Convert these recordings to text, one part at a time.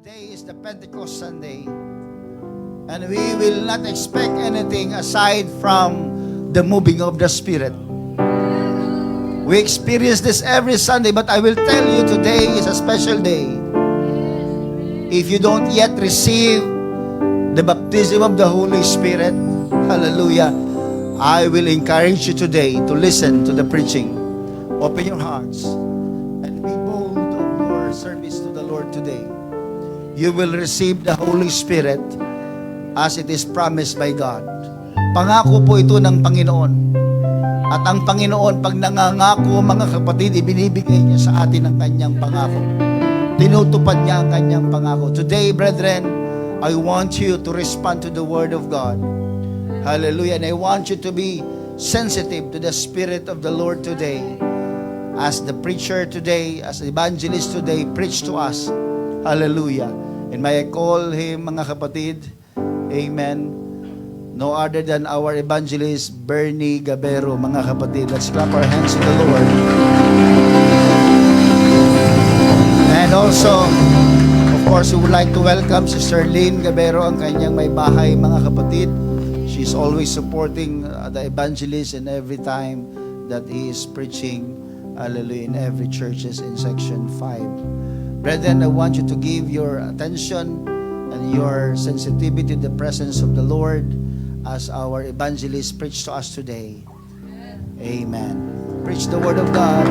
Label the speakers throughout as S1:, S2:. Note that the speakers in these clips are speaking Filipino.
S1: Today is the Pentecost Sunday, and we will not expect anything aside from the moving of the Spirit. We experience this every Sunday, but I will tell you today is a special day. If you don't yet receive the baptism of the Holy Spirit, hallelujah, I will encourage you today to listen to the preaching. Open your hearts and be bold of your service to the Lord today. You will receive the Holy Spirit as it is promised by God. Pangako po ito ng Panginoon. At ang Panginoon, pag nangangako, mga kapatid, ibinibigay niya sa atin ang kanyang pangako. Tinutupad niya ang kanyang pangako. Today, brethren, I want you to respond to the Word of God. Hallelujah. And I want you to be sensitive to the Spirit of the Lord today. As the preacher today, as the evangelist today, preach to us. Hallelujah. And may I call him, mga kapatid, amen, no other than our evangelist, Bernie Gabero, mga kapatid. Let's clap our hands to the Lord. And also, of course, we would like to welcome Sister Lynn Gabero, ang kanyang may bahay, mga kapatid. She's always supporting the evangelist in every time that he is preaching, hallelujah, in every churches in Section 5. Brethren, I want you to give your attention and your sensitivity to the presence of the Lord as our evangelist preach to us today. Amen. Preach the Word of God.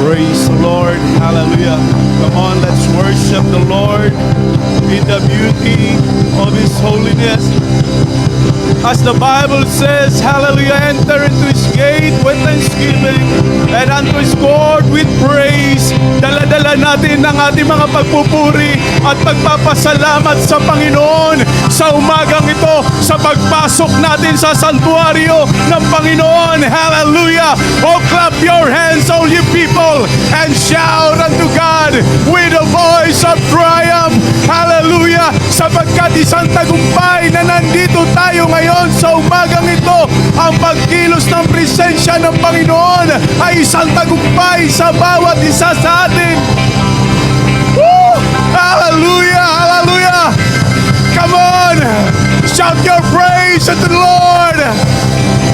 S2: Praise the Lord. Hallelujah. Come on, let's worship the Lord in the beauty of His holiness. As the Bible says, hallelujah, enter into His gate with thanksgiving and unto His court with praise. Dala-dala natin ang ating mga pagpupuri at pagpapasalamat sa Panginoon sa umagang ito, sa pagpasok natin sa santuario ng Panginoon. Hallelujah! Oh, clap your hands, all you people, and shout unto God with a voice of triumph. Hallelujah! Sapagkat isang tagumpay na nandito tayo ngayon sa umagang ito, ang pagkilos ng presensya ng Panginoon ay isang tagumpay sa bawat isa sa atin. Woo! Hallelujah! Hallelujah! Come on! Shout your praise unto the Lord!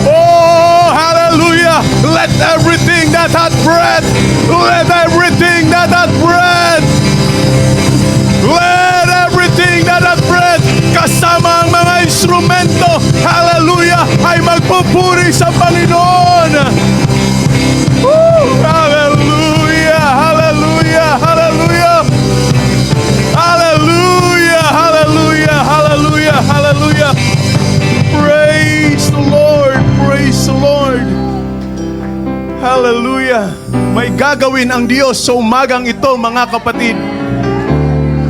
S2: Oh, hallelujah! Let everything that hath breath, let everything that hath breath, let everything that hath breath, kasama ang mga instrumento, hallelujah, ay magpupuri sa Panginoon. Woo! Hallelujah! Hallelujah! Hallelujah! Hallelujah! Hallelujah! Hallelujah! Hallelujah! Praise the Lord! Praise the Lord! Hallelujah! May gagawin ang Diyos sa umagang ito, mga kapatid.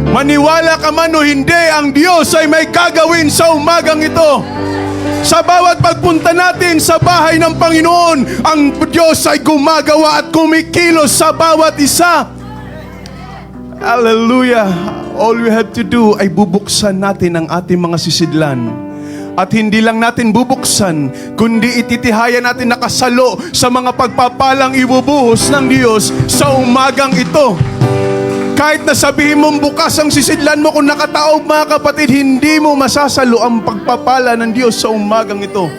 S2: Maniwala ka man o hindi, ang Diyos ay may gagawin sa umagang ito. Sa bawat pagpunta natin sa bahay ng Panginoon, ang Diyos ay gumagawa at kumikilos sa bawat isa. Hallelujah! All we have to do ay bubuksan natin ang ating mga sisidlan. At hindi lang natin bubuksan, kundi ititihayan natin nakasalo sa mga pagpapalang ibubuhos ng Diyos sa umagang ito. Kahit na sabihin mong bukas ang sisidlan mo, kung nakataob, mga kapatid, hindi mo masasalo ang pagpapala ng Diyos sa umagang ito.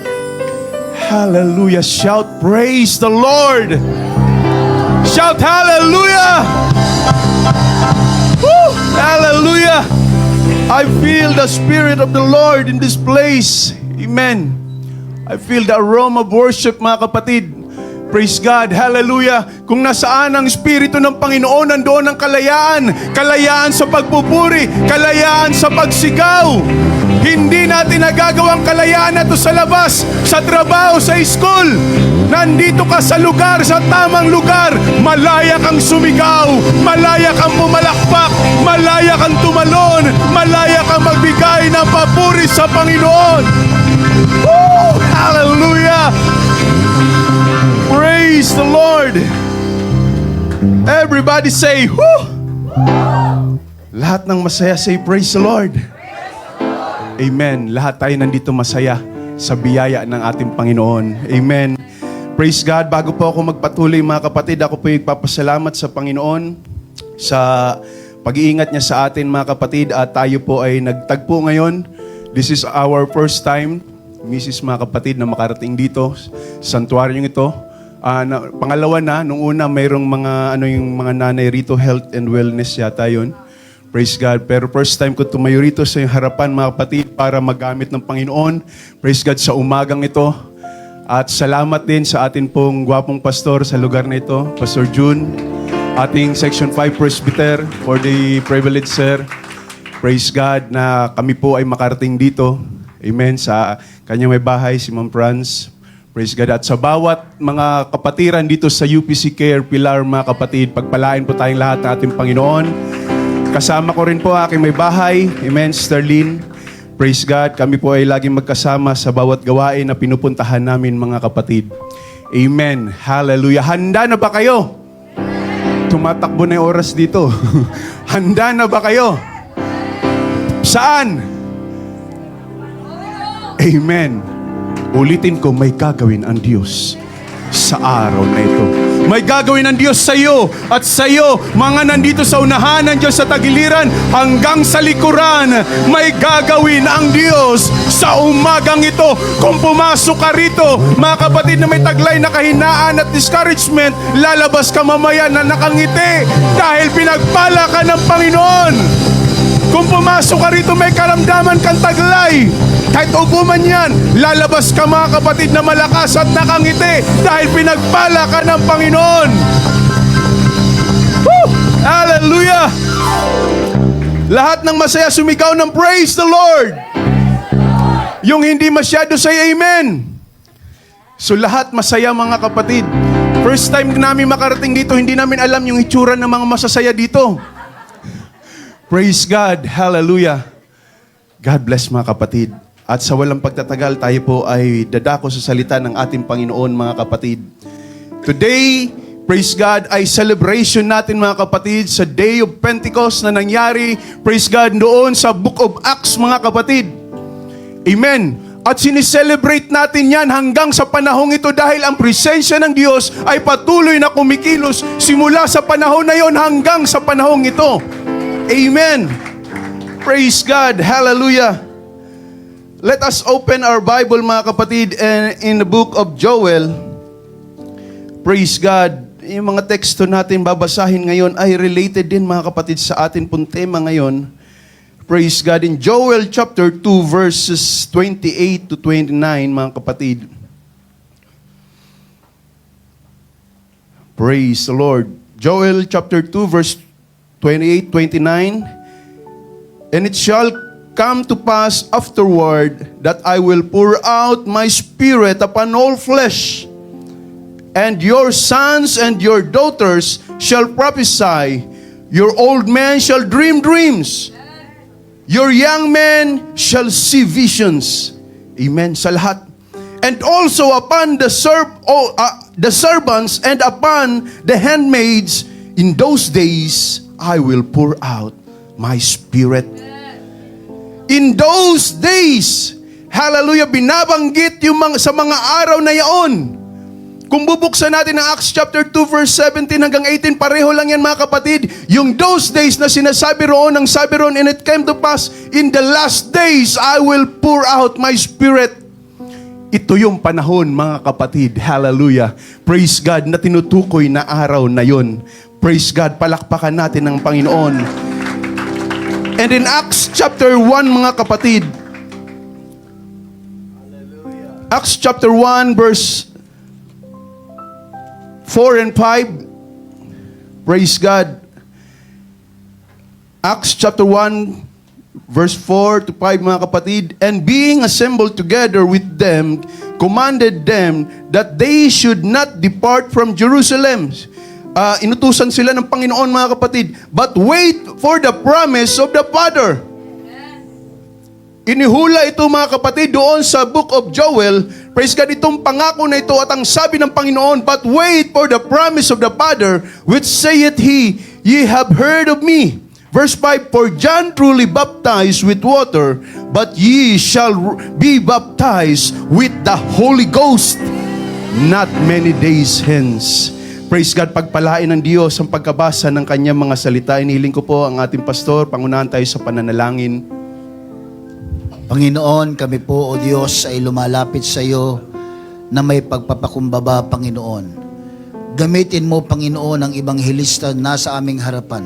S2: Hallelujah! Shout praise the Lord! Shout hallelujah! Woo! Hallelujah! I feel the Spirit of the Lord in this place. Amen. I feel the aroma of worship, mga kapatid. Praise God. Hallelujah. Kung nasaan ang Espiritu ng Panginoon, nandoon ang kalayaan. Kalayaan sa pagpupuri. Kalayaan sa pagsigaw. Hindi natin nagagawang kalayaan na ito sa labas, sa trabaho, sa school. Nandito ka sa lugar, sa tamang lugar. Malaya kang sumigaw. Malaya kang pumalakpak. Malaya kang tumalon. Malaya kang magbigay ng papuri sa Panginoon. Woo! Hallelujah! Praise the Lord! Everybody say, whoo! Lahat ng masaya say, praise the Lord! Amen. Lahat tayo nandito masaya sa biyaya ng ating Panginoon. Amen. Praise God. Bago po ako magpatuloy mga kapatid, ako po ipapasalamat sa Panginoon sa pag-iingat niya sa atin mga kapatid, at tayo po ay nagtagpo ngayon. This is our first time, Mrs. mga kapatid, na makarating dito sa santuaryong ito. Pangalawa na, nung una mayroong yung mga nanay rito, health and wellness yata yun. Praise God. Pero first time ko tumayo rito sa harapan mga kapatid para magamit ng Panginoon. Praise God sa umagang ito. At salamat din sa atin pong gwapong pastor sa lugar na ito, Pastor June, ating Section 5 Presbyter, for the privilege, sir. Praise God na kami po ay makarating dito. Amen. Sa kanyang may bahay, si Ma'am Franz. Praise God. At sa bawat mga kapatiran dito sa UPC Care Pilar, mga kapatid, pagpalain po tayong lahat ng ating Panginoon. Kasama ko rin po aking may bahay. Amen, Sterling. Praise God. Kami po ay laging magkasama sa bawat gawain na pinupuntahan namin, mga kapatid. Amen. Hallelujah. Handa na ba kayo? Tumatakbo na yung oras dito. Handa na ba kayo? Saan? Amen. Ulitin ko, may gagawin ang Diyos sa araw na ito. May gagawin ang Diyos sa iyo at sa iyo, mga nandito sa unahan ng Diyos sa tagiliran hanggang sa likuran. May gagawin ang Diyos sa umagang ito. Kung pumasok ka rito, mga kapatid, na may taglay na kahinaan at discouragement, lalabas ka mamaya na nakangiti dahil pinagpala ka ng Panginoon. Kung pumasok ka rito, may karamdaman kang taglay, kahit upo man yan, lalabas ka mga kapatid na malakas at nakangiti dahil pinagpala ka ng Panginoon. Woo! Hallelujah! Lahat ng masaya sumigaw ng praise the Lord. Yung hindi masyado say amen. So lahat masaya mga kapatid. First time namin makarating dito, hindi namin alam yung itsura ng mga masasaya dito. Praise God. Hallelujah. God bless mga kapatid. At sa walang pagtatagal, tayo po ay dadako sa salita ng ating Panginoon, mga kapatid. Today, praise God, ay celebration natin mga kapatid sa Day of Pentecost na nangyari, praise God, doon sa Book of Acts, mga kapatid. Amen. At sinicelebrate natin yan hanggang sa panahong ito dahil ang presensya ng Diyos ay patuloy na kumikilos simula sa panahon na yon hanggang sa panahong ito. Amen. Praise God. Hallelujah. Let us open our Bible, mga kapatid, in the book of Joel. Praise God. Yung mga teksto natin babasahin ngayon ay related din, mga kapatid, sa atin pong tema ngayon. Praise God. In Joel chapter 2 verses 28 to 29, mga kapatid. Praise the Lord. Joel chapter 2 verse 28, 29. And it shall come to pass afterward that I will pour out my spirit upon all flesh, and your sons and your daughters shall prophesy, your old men shall dream dreams, your young men shall see visions. Amen sa lahat. And also upon the servants and upon the handmaids, in those days I will pour out my spirit. In those days, hallelujah, binabanggit yung sa mga araw na yaon. Kung bubuksan natin ang Acts chapter 2 verse 17 hanggang 18, pareho lang yan mga kapatid. Yung those days na sinasabi roon, ang sabi roon, and it came to pass, in the last days, I will pour out my spirit. Ito yung panahon mga kapatid, hallelujah. Praise God, na tinutukoy na araw na yon. Praise God, palakpakan natin ng Panginoon. And in Acts chapter 1, mga kapatid, Acts chapter 1 verse 4 and 5, praise God. Acts chapter 1 verse 4 to 5, mga kapatid, and being assembled together with them, commanded them that they should not depart from Jerusalem. Inutusan sila ng Panginoon, mga kapatid, but wait for the promise of the Father. Inihula ito, mga kapatid, doon sa book of Joel. Praise God, itong pangako na ito at ang sabi ng Panginoon, but wait for the promise of the Father, which saith he, ye have heard of me. Verse 5, for John truly baptized with water, but ye shall be baptized with the Holy Ghost. not many days hence. Praise God, pagpalain ng Diyos ang pagkabasa ng kanyang mga salita. Inihiling ko po ang ating pastor, pangunahan tayo sa pananalangin.
S1: Panginoon, kami po, O Diyos, ay lumalapit sa iyo na may pagpapakumbaba, Panginoon. Gamitin mo, Panginoon, ang ebanghelista na sa aming harapan.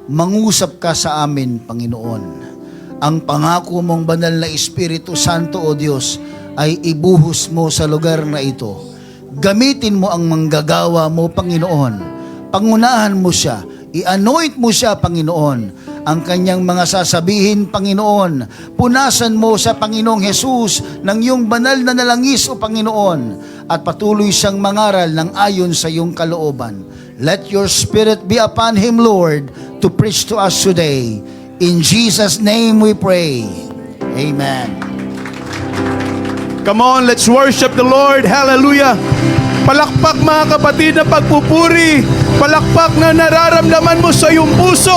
S1: Mangusap ka sa amin, Panginoon. Ang pangako mong banal na Espiritu Santo, O Diyos, ay ibuhos mo sa lugar na ito. Gamitin mo ang manggagawa mo, Panginoon. Pangunahan mo siya. I-anoint mo siya, Panginoon. Ang kanyang mga sasabihin, Panginoon. Punasan mo sa Panginoong Hesus ng iyong banal na nalangis, O Panginoon. At patuloy siyang mangaral ng ayon sa iyong kalooban. Let your Spirit be upon him, Lord, to preach to us today. In Jesus' name we pray. Amen.
S2: Come on, let's worship the Lord. Hallelujah. Palakpak mga kapatid na pagpupuri. Palakpak na nararamdaman mo sa iyong puso.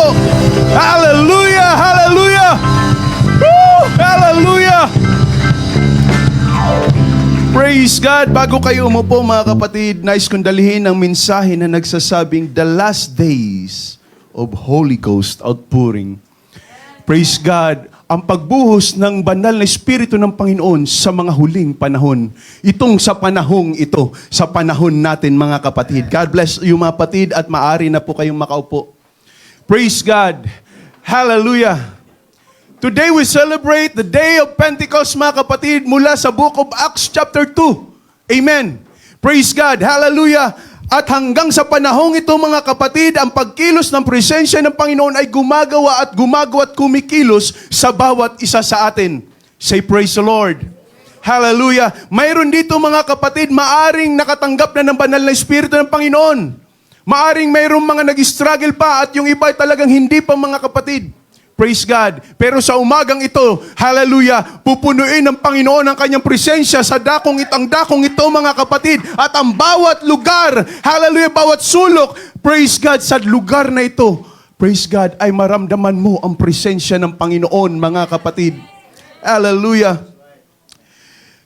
S2: Hallelujah! Hallelujah! Woo! Hallelujah! Praise God! Bago kayo umupo mga kapatid, nais kong dalhin ang mensahe na nagsasabing the last days of Holy Ghost outpouring. Praise God! Ang pagbuhos ng banal na Espiritu ng Panginoon sa mga huling panahon. Itong sa panahong ito, sa panahon natin mga kapatid. God bless you mga kapatid at maaari na po kayong makaupo. Praise God! Hallelujah! Today we celebrate the day of Pentecost mga kapatid mula sa book of Acts chapter 2. Amen! Praise God! Hallelujah! At hanggang sa panahong ito mga kapatid, ang pagkilos ng presensya ng Panginoon ay gumagawa at kumikilos sa bawat isa sa atin. Say praise the Lord. Hallelujah. Mayroon dito mga kapatid, maaring nakatanggap na ng banal na Espiritu ng Panginoon. Maaring mayroong mga nag-struggle pa at yung iba ay talagang hindi pa mga kapatid. Praise God. Pero sa umagang ito, hallelujah, pupunuin ng Panginoon ang kanyang presensya sa dakong ito mga kapatid. At ang bawat lugar, hallelujah, bawat sulok, praise God, sa lugar na ito, praise God, ay maramdaman mo ang presensya ng Panginoon mga kapatid. Hallelujah.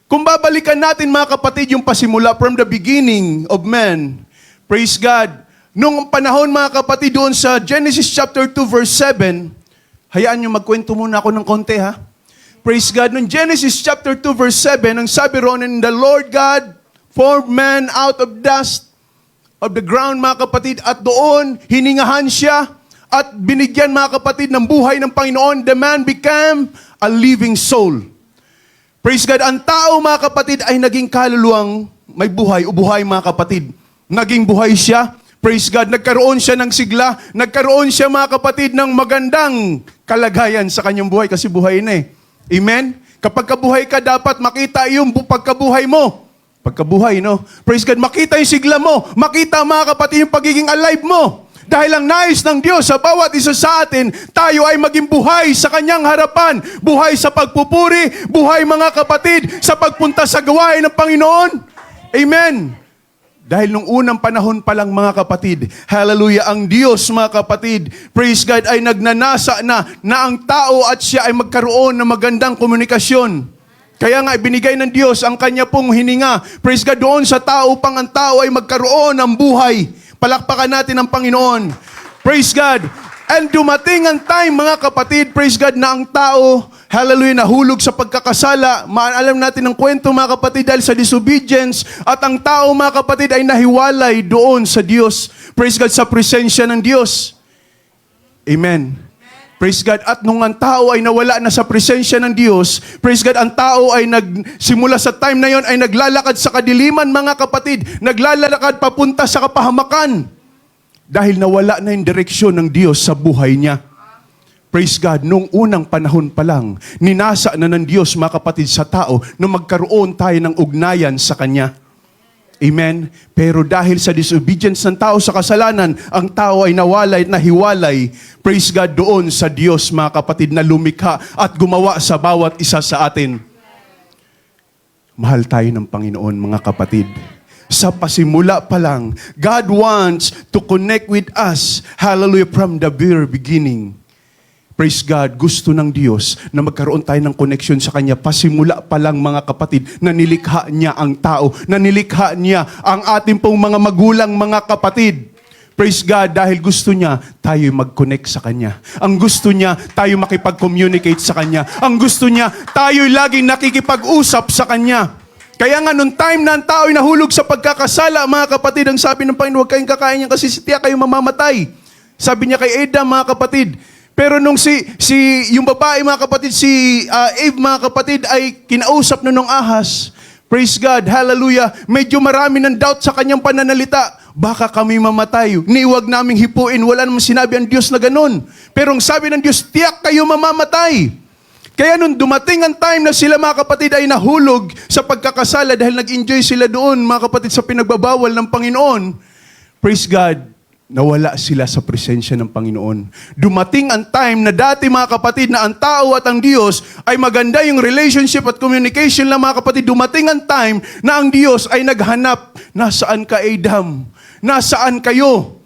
S2: Kung babalikan natin mga kapatid yung pasimula from the beginning of man, praise God, nung panahon mga kapatid doon sa Genesis chapter 2 verse 7, hayaan nyo magkwento muna ako ng konti ha. Praise God. Noong Genesis chapter 2 verse 7, ang sabi ron, and the Lord God formed man out of dust of the ground mga kapatid, at doon hiningahan siya at binigyan mga kapatid ng buhay ng Panginoon. The man became a living soul. Praise God. Ang tao mga kapatid ay naging kaluluwang may buhay o buhay mga kapatid. Naging buhay siya. Praise God, nagkaroon siya ng sigla, nagkaroon siya mga kapatid ng magandang kalagayan sa kanyang buhay kasi buhay na eh. Amen? Kapag kabuhay ka, dapat makita yung pagkabuhay mo. Pagkabuhay, no? Praise God, makita yung sigla mo, makita mga kapatid yung pagiging alive mo. Dahil ang nais ng Diyos sa bawat isa sa atin, tayo ay maging buhay sa kanyang harapan. Buhay sa pagpupuri, buhay mga kapatid sa pagpunta sa gawain ng Panginoon. Amen. Dahil nung unang panahon pa lang mga kapatid, hallelujah, ang Diyos mga kapatid, praise God, ay nagnanasa na ang tao at siya ay magkaroon ng magandang komunikasyon. Kaya nga, ibinigay ng Diyos ang kanya pong hininga, praise God, doon sa tao pang ang tao ay magkaroon ng buhay. Palakpakan natin ang Panginoon. Praise God. And dumating ang time mga kapatid, praise God, na ang tao, hallelujah, nahulog sa pagkakasala. Alam natin ang kwento mga kapatid dahil sa disobedience. At ang tao mga kapatid ay nahiwalay doon sa Diyos. Praise God, sa presensya ng Diyos. Amen. Praise God. At nung ang tao ay nawala na sa presensya ng Diyos, praise God, ang tao ay simula sa time na yon ay naglalakad sa kadiliman mga kapatid. Naglalakad papunta sa kapahamakan. Dahil nawala na yung direksyon ng Diyos sa buhay niya. Praise God, nung unang panahon pa lang, ninasa na ng Diyos mga kapatid sa tao na magkaroon tayo ng ugnayan sa Kanya. Amen? Pero dahil sa disobedience ng tao sa kasalanan, ang tao ay nawalay at nahiwalay. Praise God doon sa Diyos mga kapatid na lumikha at gumawa sa bawat isa sa atin. Mahal tayo ng Panginoon mga kapatid. Sa pasimula pa lang, God wants to connect with us, hallelujah, from the very beginning. Praise God, gusto ng Diyos na magkaroon tayo ng connection sa Kanya. Pasimula pa lang mga kapatid, na nilikha niya ang tao, na nilikha niya ang ating pong mga magulang, mga kapatid. Praise God, dahil gusto niya tayo mag-connect sa Kanya. Ang gusto niya tayo makipag-communicate sa Kanya. Ang gusto niya tayo laging nakikipag-usap sa Kanya. Kaya nga, nung time na ang tao'y nahulog sa pagkakasala, mga kapatid, ang sabi ng Panginoon, huwag kayong kakain niya kasi tiyak kayo mamamatay. Sabi niya kay Adam, mga kapatid. Pero nung yung babae, mga kapatid, Eve, mga kapatid, ay kinausap na nung ahas. Praise God, hallelujah. Medyo marami ng doubt sa kanyang pananalita. Baka kami mamatay. Niwag naming hipuin. Wala namang sinabi ang Diyos na ganun. Pero ang sabi ng Diyos, tiyak kayo mamamatay. Kaya nung dumating ang time na sila, mga kapatid, ay nahulog sa pagkakasala dahil nag-enjoy sila doon, mga kapatid, sa pinagbabawal ng Panginoon. Praise God. Nawala sila sa presensya ng Panginoon. Dumating ang time na dati, mga kapatid, na ang tao at ang Diyos ay maganda yung relationship at communication lang, mga kapatid. Dumating ang time na ang Diyos ay naghanap, nasaan ka, Adam? Nasaan kayo?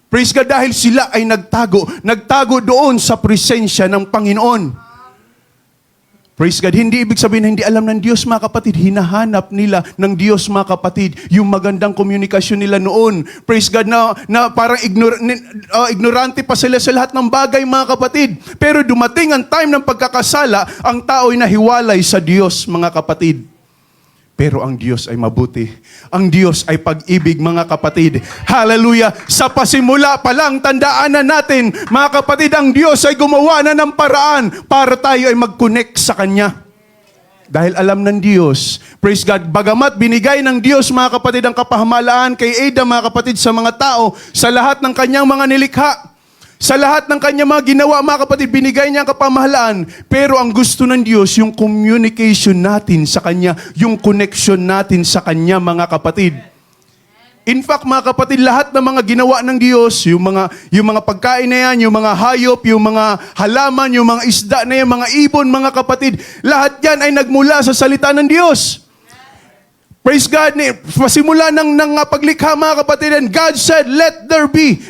S2: Praise God, dahil sila ay nagtago doon sa presensya ng Panginoon. Praise God. Hindi ibig sabihin na hindi alam ng Diyos, mga kapatid. Hinahanap nila ng Diyos, mga kapatid, yung magandang komunikasyon nila noon. Praise God, na parang ignorante pa sila sa lahat ng bagay, mga kapatid. Pero dumating ang time ng pagkakasala, ang tao ay nahiwalay sa Diyos, mga kapatid. Pero ang Diyos ay mabuti. Ang Diyos ay pag-ibig, mga kapatid. Hallelujah! Sa pasimula pa lang, tandaan na natin, mga kapatid, ang Diyos ay gumawa na ng paraan para tayo ay mag-connect sa Kanya. Dahil alam ng Diyos, praise God, bagamat binigay ng Diyos, mga kapatid, ang kapahamalaan kay Adam, mga kapatid, sa mga tao, sa lahat ng Kanyang mga nilikha, sa lahat ng Kanyang mga ginawa, mga kapatid, binigay niya ang kapamahalaan. Pero ang gusto ng Diyos, yung communication natin sa Kanya, yung connection natin sa Kanya, mga kapatid. In fact, mga kapatid, lahat ng mga ginawa ng Diyos, yung mga pagkain na yan, yung mga hayop, yung mga halaman, yung mga isda na yan, mga ibon, mga kapatid, lahat yan ay nagmula sa salita ng Diyos. Praise God, pasimula ng paglikha, mga kapatid, and God said, let there be,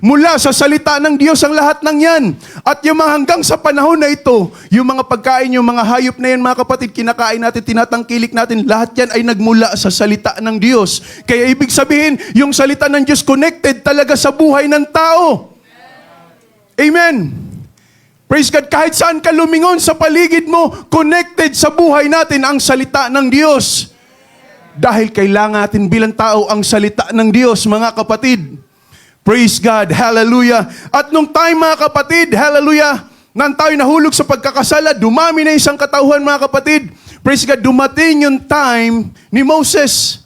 S2: mula sa salita ng Diyos ang lahat ng yan. At yung mga hanggang sa panahon na ito, yung mga pagkain, yung mga hayop na yan, mga kapatid, kinakain natin, tinatangkilik natin, lahat yan ay nagmula sa salita ng Diyos. Kaya ibig sabihin, yung salita ng Diyos connected talaga sa buhay ng tao. Amen. Praise God, kahit saan ka lumingon sa paligid mo, connected sa buhay natin ang salita ng Diyos. Dahil kailangan natin bilang tao ang salita ng Diyos, mga kapatid. Praise God, hallelujah. At nung time, mga kapatid, hallelujah, nang tayo nahulog sa pagkakasala, dumami na isang katauhan, mga kapatid. Praise God, dumating yung time ni Moses.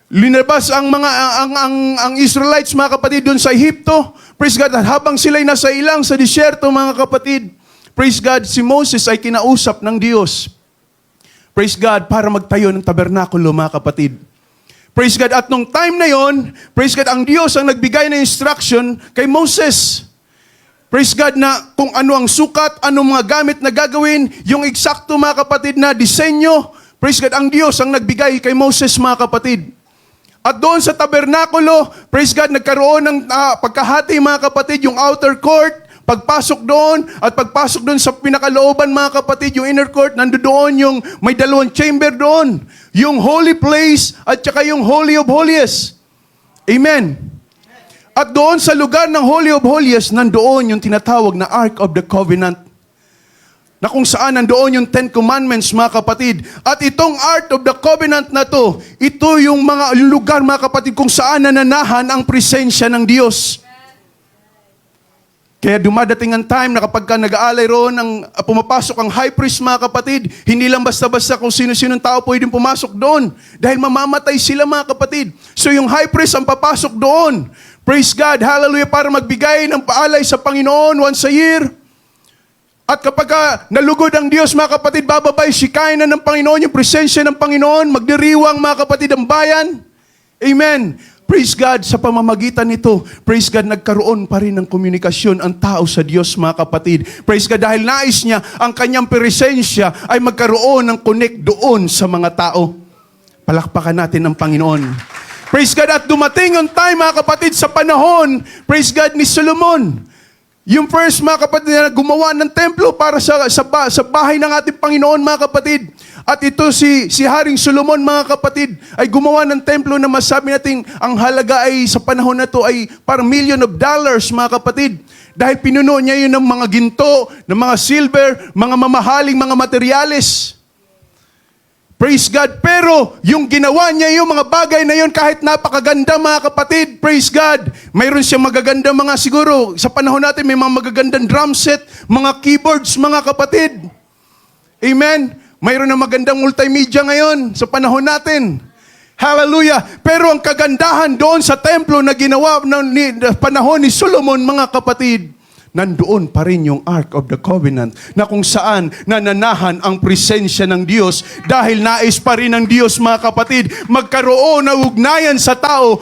S2: Linabas ang Israelites, mga kapatid, doon sa Ehipto. Praise God, at habang sila'y nasa ilang sa disyerto, mga kapatid, praise God, si Moses ay kinausap ng Diyos. Praise God, para magtayo ng tabernakulo, mga kapatid. Praise God, at nung time na yon, praise God, ang Diyos ang nagbigay ng instruction kay Moses. Praise God, na kung ano ang sukat, anong mga gamit na gagawin, yung eksakto, mga kapatid, na disenyo. Praise God, ang Diyos ang nagbigay kay Moses, mga kapatid. At doon sa tabernakulo, praise God, nagkaroon ng pagkahati, mga kapatid, yung outer court. Pagpasok doon sa pinakalooban, mga kapatid, yung inner court, nandoon yung may dalawang chamber doon. Yung holy place at saka yung holy of holies. Amen. At doon sa lugar ng holy of holies, nandoon yung tinatawag na Ark of the Covenant. Na kung saan nandoon yung 10 Commandments, mga kapatid. At itong Ark of the Covenant na to, ito yung mga lugar, mga kapatid, kung saan nananahan ang presensya ng Diyos. Kaya dumadating ang time na kapag ka nag-aalay roon, pumapasok ang high priest, mga kapatid, hindi lang basta-basta kung sino-sinong tao pwedeng pumasok doon. Dahil mamamatay sila, mga kapatid. So yung high priest ang papasok doon. Praise God, hallelujah, para magbigay ng paalay sa Panginoon once a year. At kapag nalugod ang Diyos, mga kapatid, bababay, sikain na ng Panginoon, yung presensya ng Panginoon, magdiriwang, mga kapatid, ang bayan. Amen. Praise God, sa pamamagitan nito, praise God, nagkaroon pa rin ng komunikasyon ang tao sa Diyos, mga kapatid. Praise God, dahil nais niya ang kanyang presensya ay magkaroon ng connect doon sa mga tao. Palakpakan natin ang Panginoon. Praise God, at dumating ang time, mga kapatid, sa panahon, praise God, ni Solomon. Yung first, mga kapatid, na gumawa ng templo para sa bahay ng ating Panginoon, mga kapatid. At ito si Haring Solomon, mga kapatid, ay gumawa ng templo na masabi natin ang halaga ay sa panahon na to ay parang $1 million, mga kapatid. Dahil pinuno niya yun ng mga ginto, ng mga silver, mga mamahaling mga materyales. Praise God. Pero yung ginawa niya yung mga bagay na yun kahit napakaganda, mga kapatid. Praise God. Mayroon siyang magaganda mga siguro. Sa panahon natin may mga magagandang drum set, mga keyboards, mga kapatid. Amen. Mayroon na magandang multimedia ngayon sa panahon natin. Hallelujah. Pero ang kagandahan doon sa templo na ginawa ng panahon ni Solomon, mga kapatid, nandoon pa rin yung Ark of the Covenant na kung saan nananahan ang presensya ng Diyos dahil nais pa rin ng Diyos, mga kapatid, magkaroon ng ugnayan sa tao,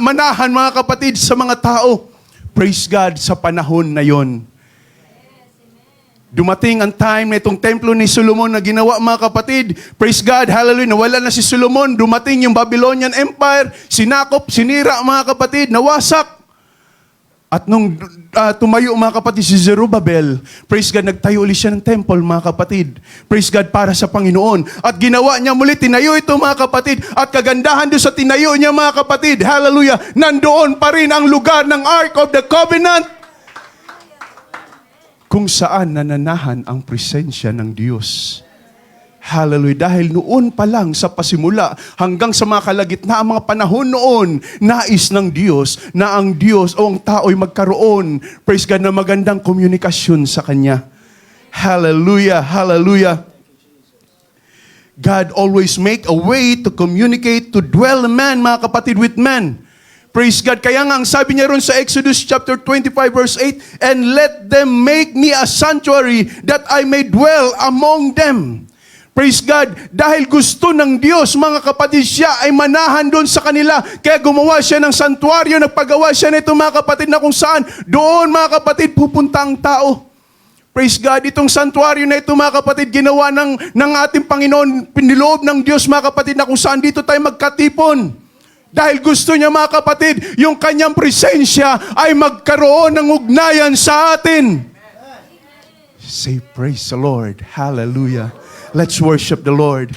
S2: manahan, mga kapatid, sa mga tao. Praise God sa panahon na yon. Dumating ang time na itong templo ni Solomon na ginawa, mga kapatid. Praise God, hallelujah. Nawala na si Solomon. Dumating yung Babylonian Empire. Sinakop, sinira, mga kapatid. Nawasak. At nung tumayo, mga kapatid, si Zerubbabel, praise God, nagtayo ulit siya ng temple, mga kapatid. Praise God, para sa Panginoon. At ginawa niya muli, tinayo ito, mga kapatid. At kagandahan doon sa tinayo niya, mga kapatid, hallelujah, nandoon pa rin ang lugar ng Ark of the Covenant, kung saan nananahan ang presensya ng Diyos. Hallelujah. Dahil noon pa lang sa pasimula hanggang sa mga kalagitnaan mga panahon noon, nais ng Diyos na ang Diyos o ang tao'y magkaroon, praise God, na magandang komunikasyon sa Kanya. Hallelujah. Hallelujah. God always make a way to communicate, to dwell man, mga kapatid, with man. Praise God. Kaya nga ang sabi niya ron sa Exodus chapter 25 verse 8, and let them make me a sanctuary that I may dwell among them. Praise God. Dahil gusto ng Diyos, mga kapatid, siya ay manahan doon sa kanila. Kaya gumawa siya ng santuaryo, nagpagawa siya nito, mga kapatid, na kung saan doon, mga kapatid, pupunta ang tao. Praise God. Itong santuaryo na ito, mga kapatid, ginawa ng ating Panginoon, piniloob ng Diyos, mga kapatid, na kung saan dito tayo magkatipon. Dahil gusto niya, mga kapatid, yung kanyang presensya ay magkaroon ng ugnayan sa atin. Say, praise the Lord. Hallelujah. Let's worship the Lord.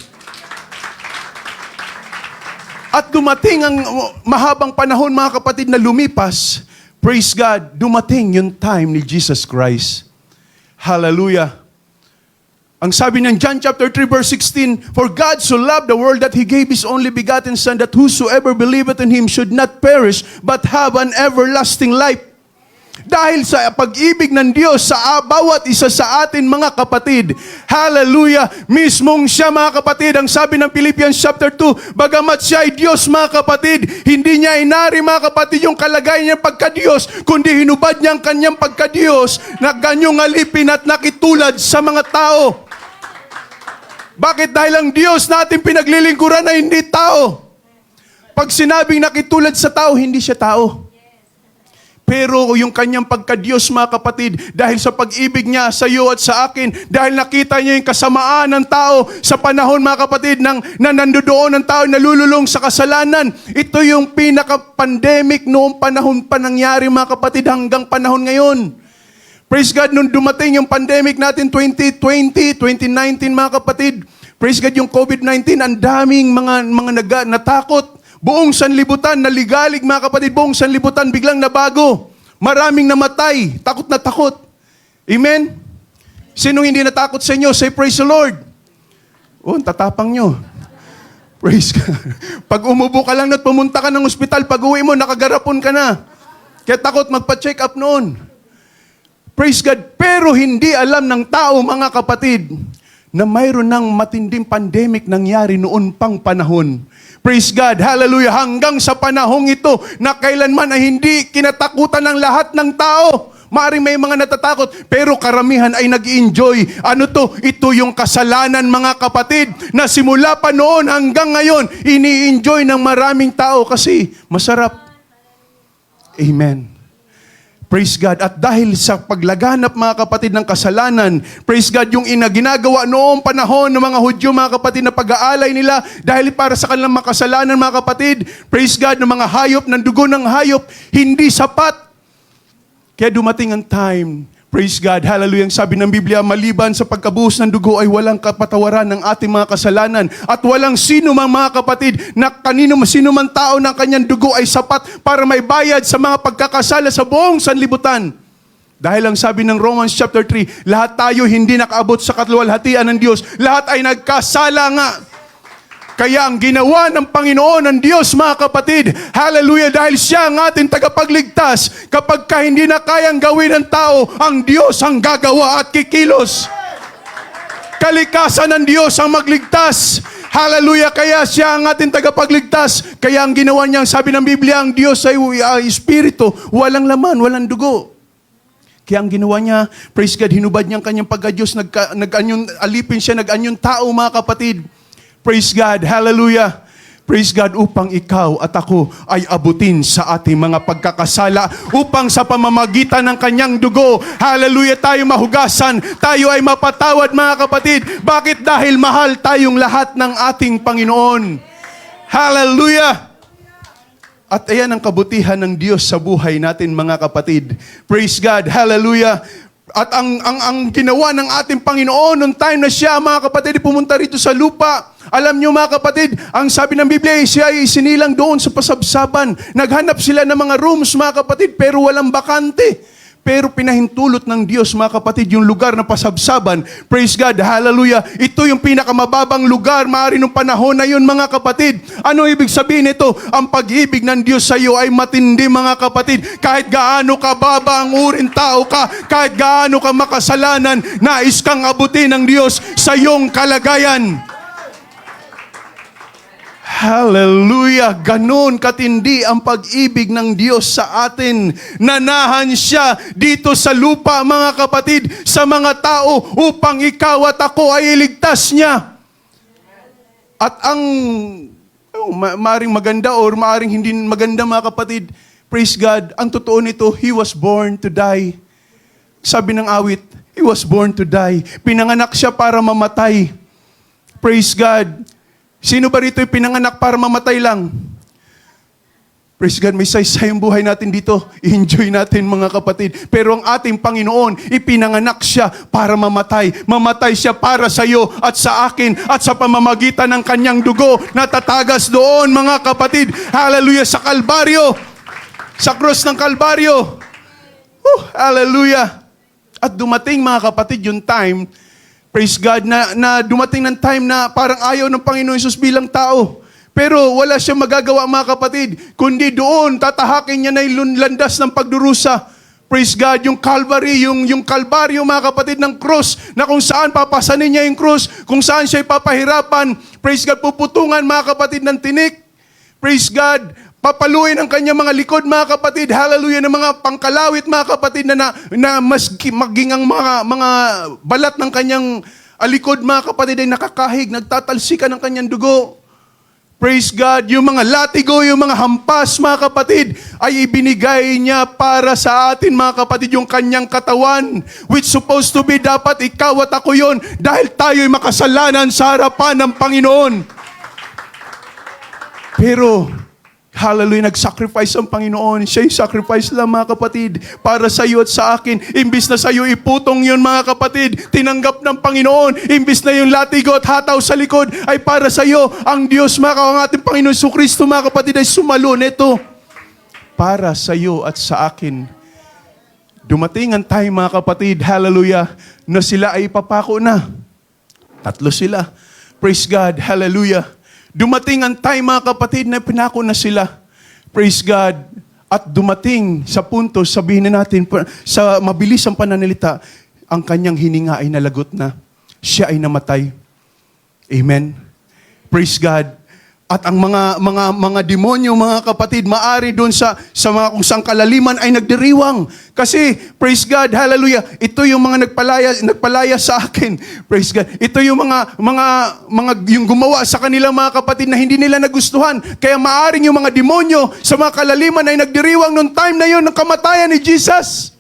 S2: At dumating ang mahabang panahon, mga kapatid, na lumipas. Praise God. Dumating yung time ni Jesus Christ. Hallelujah. Ang sabi ng John chapter 3 verse 16, for God so loved the world that He gave His only begotten Son, that whosoever believeth in Him should not perish, but have an everlasting life. Dahil sa pag-ibig ng Diyos sa bawat isa sa atin, mga kapatid, hallelujah, mismong siya, mga kapatid, ang sabi ng Philippians chapter 2, bagamat siya ay Diyos, mga kapatid, hindi niya inari, mga kapatid, yung kalagayan niya pagka-Diyos, kundi hinubad niya ang kanyang pagka-Diyos na ganyong alipin at nakitulad sa mga tao. Bakit? Dahil ang Diyos natin pinaglilingkuran ay hindi tao. Pag sinabing nakitulad sa tao, hindi siya tao. Pero yung kanyang pagka-Diyos, mga kapatid, dahil sa pag-ibig niya sa iyo at sa akin, dahil nakita niya yung kasamaan ng tao sa panahon, mga kapatid, na nandoon ng tao nalululong sa kasalanan. Ito yung pinaka-pandemic noong panahon pa nangyari, mga kapatid, hanggang panahon ngayon. Praise God, nung dumating yung pandemic natin 2020, 2019, mga kapatid, praise God, yung COVID-19, ang daming mga natakot. Buong sanlibutan, naligalig, mga kapatid, buong sanlibutan biglang nabago. Maraming namatay, takot na takot. Amen? Sinong hindi natakot sa inyo? Say, praise the Lord. Oh, tatapang nyo. Praise God. Pag umubo ka lang at pumunta ka ng ospital, pag uwi mo, nakagarapon ka na. Kaya takot magpa-check up noon. Praise God. Pero hindi alam ng tao, mga kapatid, na mayroon ng matinding pandemic nangyari noon pang panahon. Praise God, hallelujah, hanggang sa panahong ito na kailanman ay hindi kinatakutan ng lahat ng tao. Maaaring may mga natatakot, pero karamihan ay nag-enjoy. Ano to? Ito yung kasalanan, mga kapatid, na simula pa noon hanggang ngayon, ini-enjoy ng maraming tao kasi masarap. Amen. Praise God. At dahil sa paglaganap, mga kapatid, ng kasalanan, praise God, yung ginagawa noong panahon ng mga Hudyo, mga kapatid, na pag-aalay nila dahil para sa kanilang makasalanan, mga kapatid, praise God, ng mga hayop, ng dugo ng hayop, hindi sapat. Kaya dumating ang time, praise God, hallelujah, ang sabi ng Biblia, maliban sa pagkabuhos ng dugo ay walang kapatawaran ng ating mga kasalanan at walang sino mang mga kapatid na sino man tao ng kanyang dugo ay sapat para may bayad sa mga pagkakasala sa buong sanlibutan. Dahil ang sabi ng Romans chapter 3, lahat tayo hindi nakaabot sa kaluwalhatian ng Diyos. Lahat ay nagkasala nga. Kaya ang ginawa ng Panginoon ng Diyos, mga kapatid, hallelujah, dahil siya ang ating tagapagligtas, kapag ka hindi na kayang gawin ng tao, ang Diyos ang gagawa at kikilos. Kalikasan ng Diyos ang magligtas. Hallelujah, kaya siya ang ating tagapagligtas. Kaya ang ginawa niya, sabi ng Biblia, ang Diyos ay espiritu, walang laman, walang dugo. Kaya ang ginawa niya, praise God, hinubad niya ang kanyang pagka-Diyos, alipin siya, nag-anyong tao, mga kapatid. Praise God, hallelujah. Praise God, upang ikaw at ako ay abutin sa ating mga pagkakasala, upang sa pamamagitan ng kanyang dugo, hallelujah, tayo mahugasan, tayo ay mapatawad, mga kapatid. Bakit? Dahil mahal tayong lahat ng ating Panginoon. Hallelujah. At ayan ang kabutihan ng Diyos sa buhay natin, mga kapatid. Praise God, hallelujah. At ang ginawa ng ating Panginoon nung time na siya, mga kapatid, pumunta rito sa lupa. Alam niyo, mga kapatid, ang sabi ng Biblia, siya ay sinilang doon sa pasabsaban. Naghanap sila ng mga rooms, mga kapatid, pero walang bakante. Pero pinahintulot ng Diyos, mga kapatid, yung lugar na pasabsaban. Praise God, hallelujah. Ito yung pinakamababang lugar, maaari nung panahon na yun, mga kapatid. Ano ibig sabihin nito? Ang pag-ibig ng Diyos sa iyo ay matindi, mga kapatid. Kahit gaano kababa ang uring tao ka, kahit gaano ka makasalanan, nais kang abutin ng Diyos sa iyong kalagayan. Hallelujah! Ganon katindi ang pag-ibig ng Diyos sa atin. Nanahan siya dito sa lupa, mga kapatid, sa mga tao upang ikaw at ako ay iligtas niya. At ang maaring maganda or maaring hindi maganda, mga kapatid, praise God, ang totoo nito, He was born to die. Sabi ng awit, He was born to die. Pinanganak siya para mamatay. Praise God. Sino ba rito yung pinanganak para mamatay lang? Praise God, may saysayang buhay natin dito. I-enjoy natin, mga kapatid. Pero ang ating Panginoon, ipinanganak siya para mamatay. Mamatay siya para sa iyo at sa akin at sa pamamagitan ng kanyang dugo na tatagas doon, mga kapatid. Hallelujah, sa Kalbaryo. Sa cross ng Kalbaryo. Hallelujah. At dumating, mga kapatid, yung time, praise God, na dumating ng time na parang ayaw ng Panginoon Jesus bilang tao. Pero wala siyang magagawa, mga kapatid, kundi doon tatahakin niya na yung landas ng pagdurusa. Praise God, yung Calvary, yung Kalbaryo, mga kapatid, ng cross, na kung saan papasanin niya yung cross, kung saan siya ipapahirapan. Praise God, puputungan, mga kapatid, ng tinik. Praise God, papaluin ang kanyang mga likod, mga kapatid, hallelujah, ng mga pangkalawit, mga kapatid, na mas maging ang mga balat ng kanyang likod, mga kapatid, ay nakakahig, nagtatalsikan ng kanyang dugo. Praise God, yung mga latigo, yung mga hampas, mga kapatid, ay ibinigay niya para sa atin, mga kapatid, yung kanyang katawan, which supposed to be dapat ikaw at ako yun, dahil tayo'y makasalanan sa harapan ng Panginoon. Pero, hallelujah, nag-sacrifice ang Panginoon. Siya'y sacrifice lang, mga kapatid, para sa iyo at sa akin. Imbis na sa iyo iputong yun, mga kapatid, tinanggap ng Panginoon. Imbis na yung latigo at hataw sa likod ay para sa iyo. Ang Diyos, ang ating Panginoon Jesucristo, mga kapatid, ay sumalo nito para sa iyo at sa akin. Dumating ang time, mga kapatid, hallelujah, na sila ay papako na. 3 sila. Praise God, hallelujah. Dumating ang time, mga kapatid, na pinako na sila. Praise God. At dumating sa punto, sabihin na natin, sa mabilis ang pananalita, ang kanyang hininga ay nalagot na. Siya ay namatay. Amen. Praise God. At ang mga demonyo, mga kapatid, maari doon sa mga kung saan kalaliman ay nagdiriwang. Kasi, praise God, hallelujah, ito yung mga nagpalaya sa akin. Praise God. Ito yung yung gumawa sa kanila, mga kapatid, na hindi nila nagustuhan. Kaya maaring yung mga demonyo sa mga kalaliman ay nagdiriwang noong time na yun ng kamatayan ni Jesus.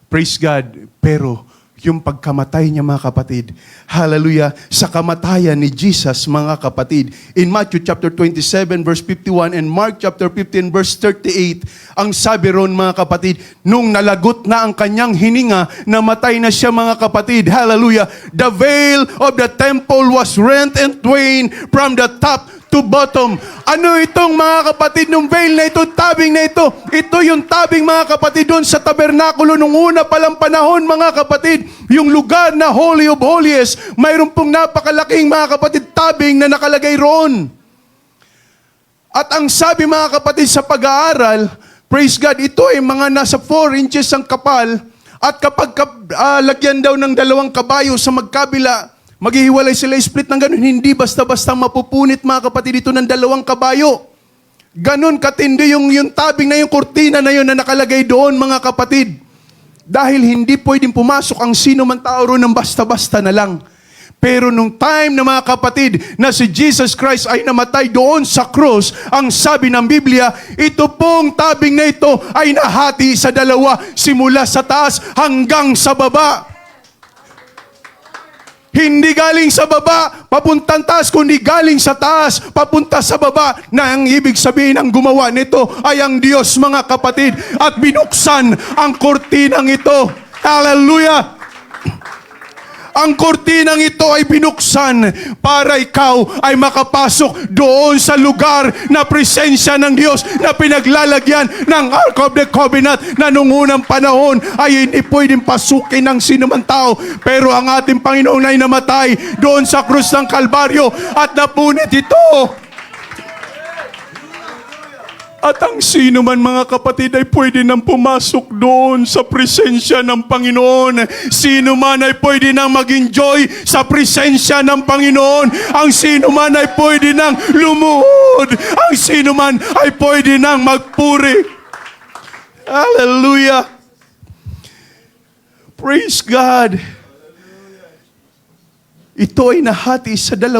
S2: Praise God. Pero, yung pagkamatay niya, mga kapatid. Hallelujah. Sa kamatayan ni Jesus, mga kapatid. In Matthew chapter 27 verse 51 and Mark chapter 15 verse 38, ang sabi ron, mga kapatid, nung nalagot na ang kanyang hininga, namatay na siya, mga kapatid. Hallelujah. The veil of the temple was rent in twain from the top to bottom. Ano itong, mga kapatid, nung veil na ito, tabing na ito? Ito yung tabing, mga kapatid, doon sa tabernakulo nung una palang panahon, mga kapatid. Yung lugar na Holy of Holies, mayroon pong napakalaking, mga kapatid, tabing na nakalagay roon. At ang sabi, mga kapatid, sa pag-aaral, praise God, ito ay mga nasa 4 inches ang kapal. At kapag lagyan daw ng 2 kabayo sa magkabila, maghihiwalay sila, split ng ganun. Hindi basta-basta mapupunit, mga kapatid, ito ng 2 kabayo. Ganun katindi yung tabing na yung kurtina na yun na nakalagay doon, mga kapatid. Dahil hindi pwedeng pumasok ang sino man tao roon ng basta-basta na lang. Pero nung time na, mga kapatid, na si Jesus Christ ay namatay doon sa cross, ang sabi ng Biblia, ito pong tabing na ito ay nahati sa 2, simula sa taas hanggang sa baba. Hindi galing sa baba, papuntang taas, kundi galing sa taas, papunta sa baba, na ang ibig sabihin ng gumawa nito ay ang Diyos, mga kapatid, at binuksan ang kurtinang ito. Hallelujah! Ang kurtinang ito ay binuksan para ikaw ay makapasok doon sa lugar na presensya ng Diyos na pinaglalagyan ng Ark of the Covenant na nung unang panahon ay hindi pwedeng pasukin ng sinumang tao. Pero ang ating Panginoon ay namatay doon sa krus ng Kalbaryo at napunit ito. At ang sino man, mga kapatid, ay pwede nang pumasok doon sa presensya ng Panginoon. Sino man ay pwede nang mag-enjoy sa presensya ng Panginoon. Ang sino man ay pwede nang lumuhod. Ang sino man ay pwede nang magpuri. Hallelujah! Praise God! Ito ay nahati sa 2.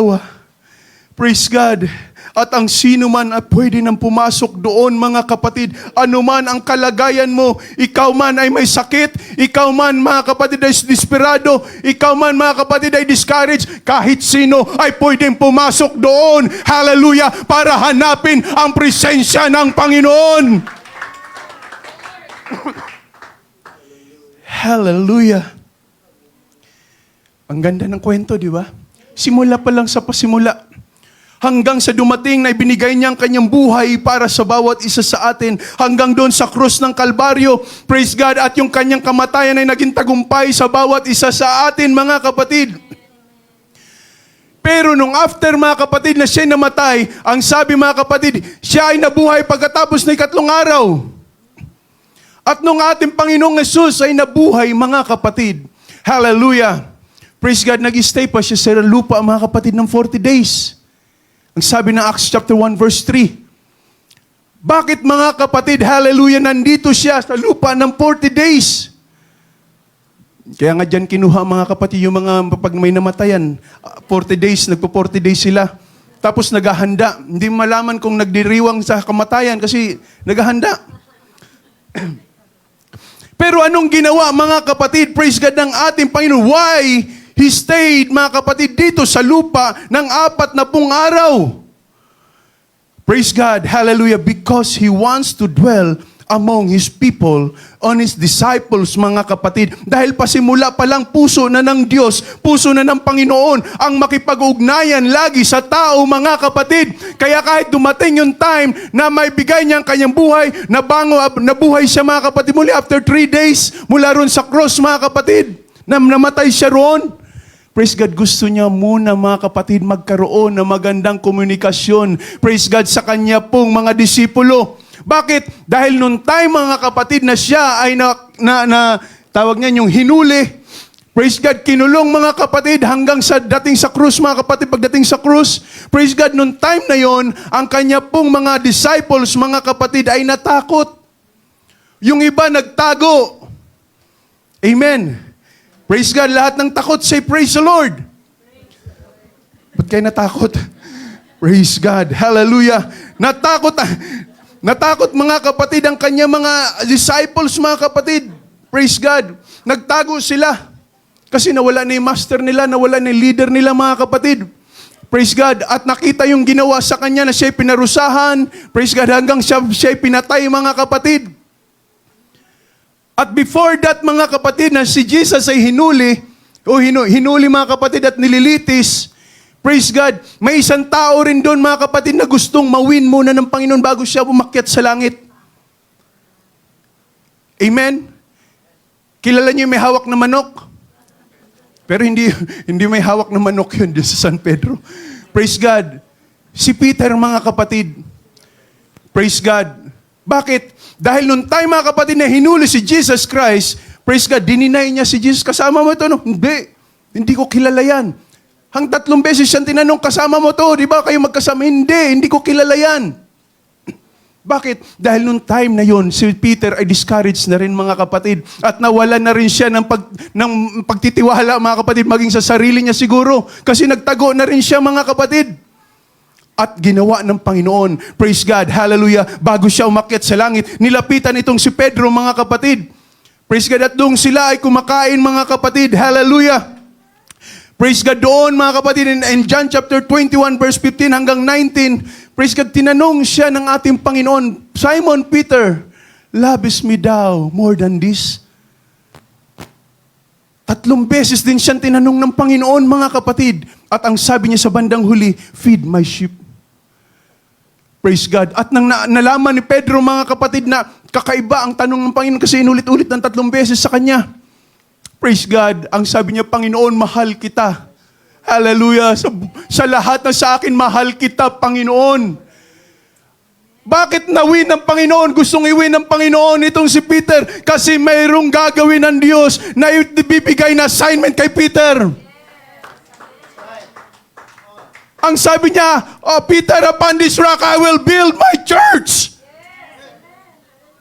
S2: Praise God! At ang sino man ay pwede nang pumasok doon, mga kapatid. Ano man ang kalagayan mo, ikaw man ay may sakit, ikaw man, mga kapatid, ay desperado, ikaw man, mga kapatid, ay discouraged, kahit sino ay pwedeng pumasok doon. Hallelujah! Para hanapin ang presensya ng Panginoon. Hallelujah! Ang ganda ng kwento, di ba? Simula pa lang sa pasimula. Hanggang sa dumating na ibinigay niya ang kanyang buhay para sa bawat isa sa atin. Hanggang doon sa krus ng Kalbaryo. Praise God. At yung kanyang kamatayan ay naging tagumpay sa bawat isa sa atin, mga kapatid. Pero nung after, mga kapatid, na siya namatay, ang sabi, mga kapatid, siya ay nabuhay pagkatapos ng 3 araw. At nung ating Panginoong Jesus ay nabuhay, mga kapatid. Hallelujah. Praise God. Nag-stay pa siya sa lupa, mga kapatid, ng 40 days. Ang sabi ng Acts chapter 1 verse 3. Bakit, mga kapatid, hallelujah, nandito siya sa lupa ng 40 days? Kaya nga dyan kinuha, mga kapatid, yung mga pag may namatayan, 40 days, nagpo-40 days sila. Tapos naghahanda. Hindi malaman kung nagdiriwang sa kamatayan kasi naghahanda. Pero anong ginawa, mga kapatid, praise God, ng ating Panginoon? Why He stayed, mga kapatid, dito sa lupa ng 40 araw? Praise God, hallelujah, because He wants to dwell among His people, on His disciples, mga kapatid. Dahil pasimula pa lang puso na ng Diyos, puso na ng Panginoon ang makipag-ugnayan lagi sa tao, mga kapatid. Kaya kahit dumating yung time na may bigay niya ang kanyang buhay, nabuhay siya, mga kapatid, muli after 3 days, mula ron sa cross, mga kapatid, na namatay siya roon. Praise God, gusto niya muna, mga kapatid, magkaroon ng magandang komunikasyon. Praise God, sa kanya pong mga disipulo. Bakit? Dahil nung time, mga kapatid, na siya ay tawag niya yung hinuli. Praise God, kinulong, mga kapatid, hanggang sa dating sa krus, mga kapatid, pagdating sa krus. Praise God, nung time na yon, ang kanya pong mga disciples, mga kapatid, ay natakot. Yung iba nagtago. Amen. Praise God, lahat ng takot, say praise the Lord. Ba't kayo natakot? Praise God, hallelujah. Natakot, mga kapatid, ang kanya mga disciples, mga kapatid. Praise God, nagtago sila. Kasi nawala na yung master nila, nawala na yung leader nila, mga kapatid. Praise God. At nakita yung ginawa sa kanya na siya'y pinarusahan. Praise God. Hanggang siya'y pinatay, mga kapatid. At before that, mga kapatid, na si Jesus ay hinuli mga kapatid at nililitis, praise God, may isang tao rin doon, mga kapatid, na gustong mawin muna ng Panginoon bago siya umakyat sa langit. Amen? Kilala niyo yung may hawak na manok? Pero hindi may hawak na manok yun dyan sa San Pedro. Praise God. Si Peter, mga kapatid. Praise God. Bakit? Dahil nung time, mga kapatid, na hinuli si Jesus Christ, praise God, dininay niya si Jesus. Kasama mo ito, no? Hindi ko kilala yan. 3 beses siyang tinanong, kasama mo to, di ba? Kayo magkasama. Hindi ko kilala yan. Bakit? Dahil nung time na yon, si Peter ay discouraged na rin, mga kapatid. At nawalan na rin siya ng pagtitiwala, mga kapatid, maging sa sarili niya siguro. Kasi nagtago na rin siya, mga kapatid. At ginawa ng Panginoon, praise God, hallelujah, bago siya umakyat sa langit, nilapitan itong si Pedro, mga kapatid. Praise God, at doon sila ay kumakain, mga kapatid, hallelujah. Praise God, doon, mga kapatid, in John chapter 21, verse 15 hanggang 19, praise God, tinanong siya ng ating Panginoon, Simon Peter, loves me thou more than this? 3 beses din siyang tinanong ng Panginoon, mga kapatid. At ang sabi niya sa bandang huli, feed my sheep. Praise God. At nang nalaman ni Pedro, mga kapatid, na kakaiba ang tanong ng Panginoon kasi inulit-ulit ng 3 beses sa kanya. Praise God. Ang sabi niya, Panginoon, mahal kita. Hallelujah. Sa lahat na sa akin, mahal kita, Panginoon. Bakit nawin ng Panginoon? Gustong iwin ng Panginoon itong si Peter kasi mayroong gagawin ng Diyos na ibibigay na assignment kay Peter. Ang sabi niya, oh Peter, upon this rock I will build my church.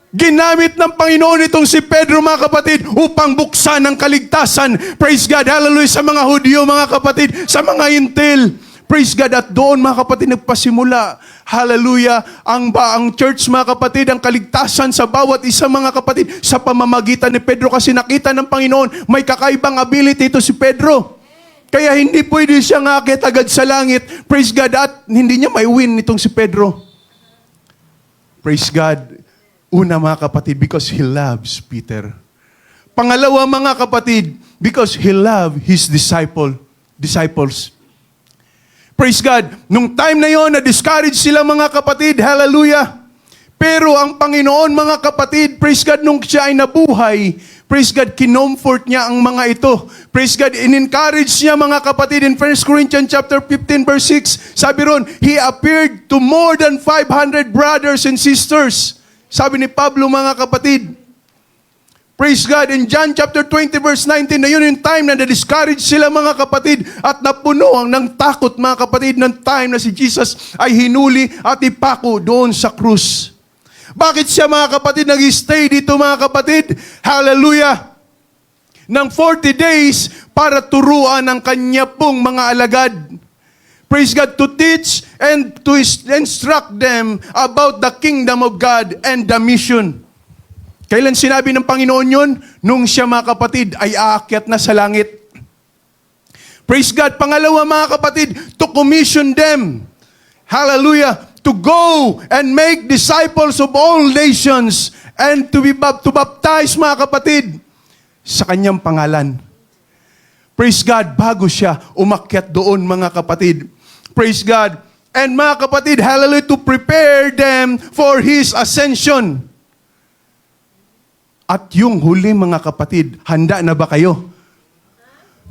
S2: Ginamit ng Panginoon itong si Pedro, mga kapatid, upang buksan ang kaligtasan. Praise God, hallelujah, sa mga Hudyo, mga kapatid, sa mga Intil. Praise God, at doon, mga kapatid, nagpasimula, hallelujah, ang church, mga kapatid, ang kaligtasan sa bawat isa, mga kapatid, sa pamamagitan ni Pedro, kasi nakita ng Panginoon, may kakaibang ability ito si Pedro. Kaya hindi pwede siyang aakyat agad sa langit. Praise God, at hindi niya may win itong si Pedro. Praise God. Una, mga kapatid, because he loves Peter. Pangalawa, mga kapatid, because he loved his disciples. Praise God. Nung time na yon, na-discourage sila, mga kapatid. Hallelujah. Pero ang Panginoon, mga kapatid, praise God, nung siya ay nabuhay, praise God, kinomfort niya ang mga ito. Praise God, in-encourage niya, mga kapatid, in 1 Corinthians chapter 15, verse 6, sabi ron, He appeared to more than 500 brothers and sisters. Sabi ni Pablo, mga kapatid. Praise God, in John chapter 20, verse 19, na yun yung time na na-discourage sila, mga kapatid, at napuno ang ng takot, mga kapatid, ng time na si Jesus ay hinuli at ipako doon sa krus. Bakit siya, mga kapatid, nag-stay dito, mga kapatid? Hallelujah! Ng 40 days para turuan ang kanya pong mga alagad. Praise God, to teach and to instruct them about the kingdom of God and the mission. Kailan sinabi ng Panginoon yun? Nung siya, mga kapatid, ay aakyat na sa langit. Praise God. Pangalawa, mga kapatid, to commission them. Hallelujah. To go and make disciples of all nations and to baptize, mga kapatid, sa kanyang pangalan. Praise God, bago siya umakyat doon, mga kapatid. Praise God. And mga kapatid, hallelujah, to prepare them for His ascension. At yung huli, mga kapatid, handa na ba kayo?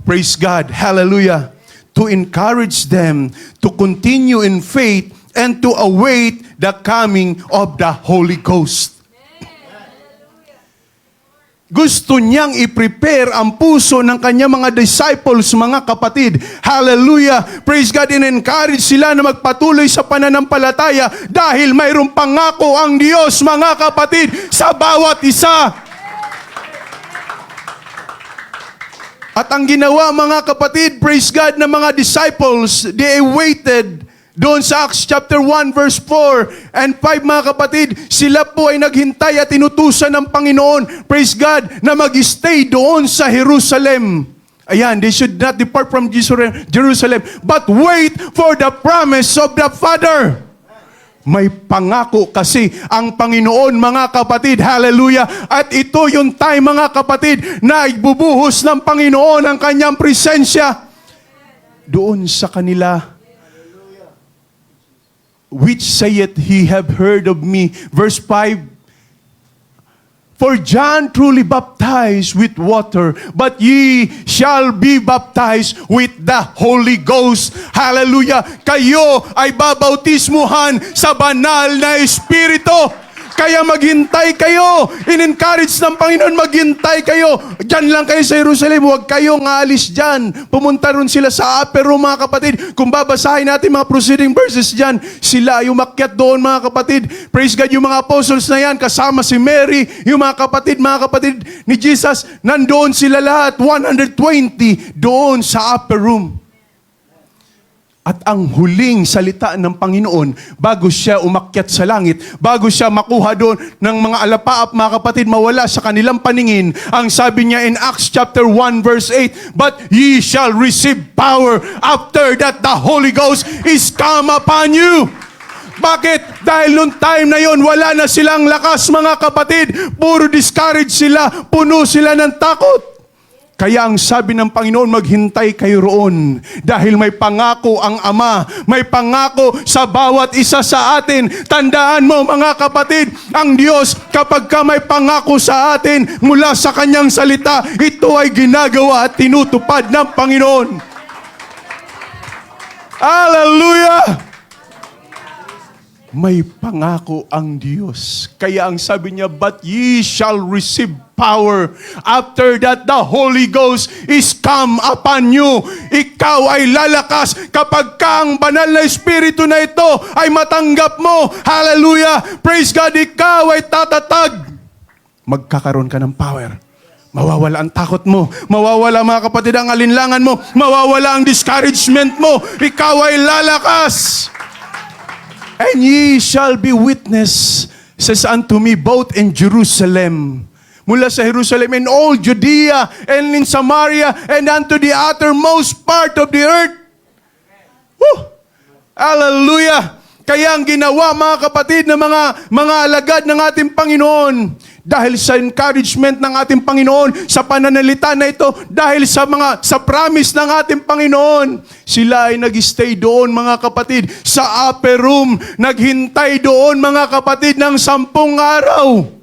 S2: Praise God, hallelujah. To encourage them to continue in faith and to await the coming of the Holy Ghost. Gusto niyang i-prepare ang puso ng kanyang mga disciples, mga kapatid. Hallelujah! Praise God, in-encourage sila na magpatuloy sa pananampalataya dahil mayroong pangako ang Diyos, mga kapatid, sa bawat isa. At ang ginawa, mga kapatid, praise God, ng mga disciples, they waited doon sa Acts chapter 1 verse 4 and 5, mga kapatid, sila po ay naghintay at inutusan ng Panginoon, praise God, na mag-stay doon sa Jerusalem. Ayan, they should not depart from Jerusalem, but wait for the promise of the Father. May pangako kasi ang Panginoon, mga kapatid. Hallelujah. At ito yung time, mga kapatid, na ibubuhos ng Panginoon ang kanyang presensya doon sa kanila. Which saith, He have heard of me. Verse 5, For John truly baptized with water, but ye shall be baptized with the Holy Ghost. Hallelujah! Kayo ay babautismuhan sa banal na Espiritu. Kaya maghintay kayo. In-encourage ng Panginoon, maghintay kayo. Diyan lang kayo sa Jerusalem. Huwag kayong aalis dyan. Pumunta rin sila sa upper room, mga kapatid. Kung babasahin natin mga preceding verses dyan, sila ay umakyat doon, mga kapatid. Praise God, yung mga apostles na yan, kasama si Mary, yung mga kapatid ni Jesus, nandoon sila lahat, 120, doon sa upper room. At ang huling salita ng Panginoon, bago siya umakyat sa langit, bago siya makuha doon ng mga alapaap, mga kapatid, mawala sa kanilang paningin, ang sabi niya in Acts chapter 1 verse 8, But ye shall receive power after that the Holy Ghost is come upon you. Bakit? Dahil noong time na yon, wala na silang lakas, mga kapatid. Puro discourage sila, puno sila ng takot. Kaya ang sabi ng Panginoon, maghintay kayo roon. Dahil may pangako ang Ama. May pangako sa bawat isa sa atin. Tandaan mo, mga kapatid, ang Diyos, kapag ka may pangako sa atin mula sa Kanyang salita, ito ay ginagawa at tinutupad ng Panginoon. Hallelujah! May pangako ang Diyos. Kaya ang sabi niya, But ye shall receive power. After that, the Holy Ghost is come upon you. Ikaw ay lalakas kapag ka ang banal na Espiritu na ito ay matanggap mo. Hallelujah! Praise God! Ikaw ay tatatag. Magkakaroon ka ng power. Mawawala ang takot mo. Mawawala, mga kapatid, ang alinlangan mo. Mawawala ang discouragement mo. Ikaw ay lalakas. And ye shall be witness, says unto me, both in Jerusalem, mula sa Jerusalem, in all Judea, and in Samaria, and unto the uttermost part of the earth. Woo! Hallelujah! Kaya ang ginawa, mga kapatid, ng mga alagad ng ating Panginoon, dahil sa encouragement ng ating Panginoon, sa pananalita na ito, dahil sa promise ng ating Panginoon, sila ay nag-stay doon, mga kapatid, sa upper room, naghintay doon, mga kapatid, ng 10 araw.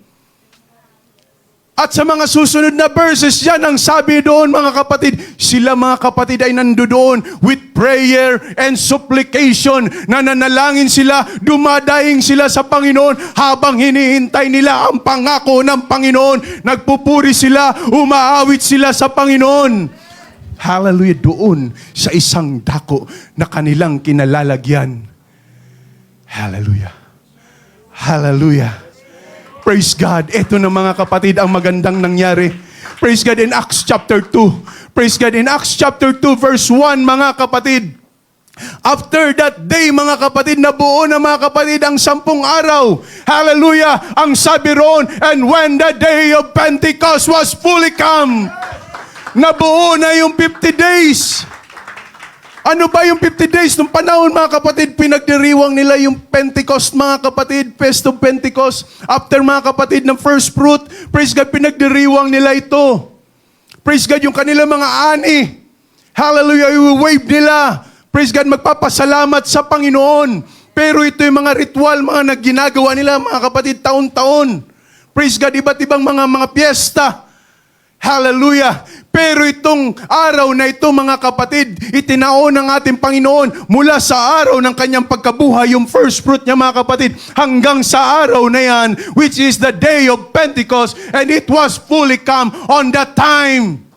S2: At sa mga susunod na verses yan, ang sabi doon, mga kapatid, sila, mga kapatid, ay nandoon with prayer and supplication. Nananalangin sila, dumadaing sila sa Panginoon habang hinihintay nila ang pangako ng Panginoon. Nagpupuri sila, umaawit sila sa Panginoon. Hallelujah, doon sa isang dako na kanilang kinalalagyan. Hallelujah. Hallelujah. Praise God. Ito na, mga kapatid, ang magandang nangyari. Praise God in Acts chapter 2. Praise God in Acts chapter 2 verse 1, mga kapatid. After that day, mga kapatid, nabuo na, mga kapatid, ang 10 araw. Hallelujah. Ang sabi roon, and when the day of Pentecost was fully come, nabuo na yung 50 days. Ano ba yung 50 days? Nung panahon, mga kapatid, pinagdiriwang nila yung Pentecost, mga kapatid, Feast of Pentecost. After, mga kapatid, ng first fruit, praise God, pinagdiriwang nila ito. Praise God, yung kanilang mga ani. Hallelujah, i-wave nila. Praise God, magpapasalamat sa Panginoon. Pero ito yung mga ritual, mga ginagawa nila, mga kapatid, taon-taon. Praise God, iba't ibang mga piyesta. Hallelujah! Pero itong araw na ito, mga kapatid, itinaon ng ating Panginoon mula sa araw ng kanyang pagkabuhay, yung first fruit niya, mga kapatid, hanggang sa araw na yan, which is the day of Pentecost, and it was fully come on that time.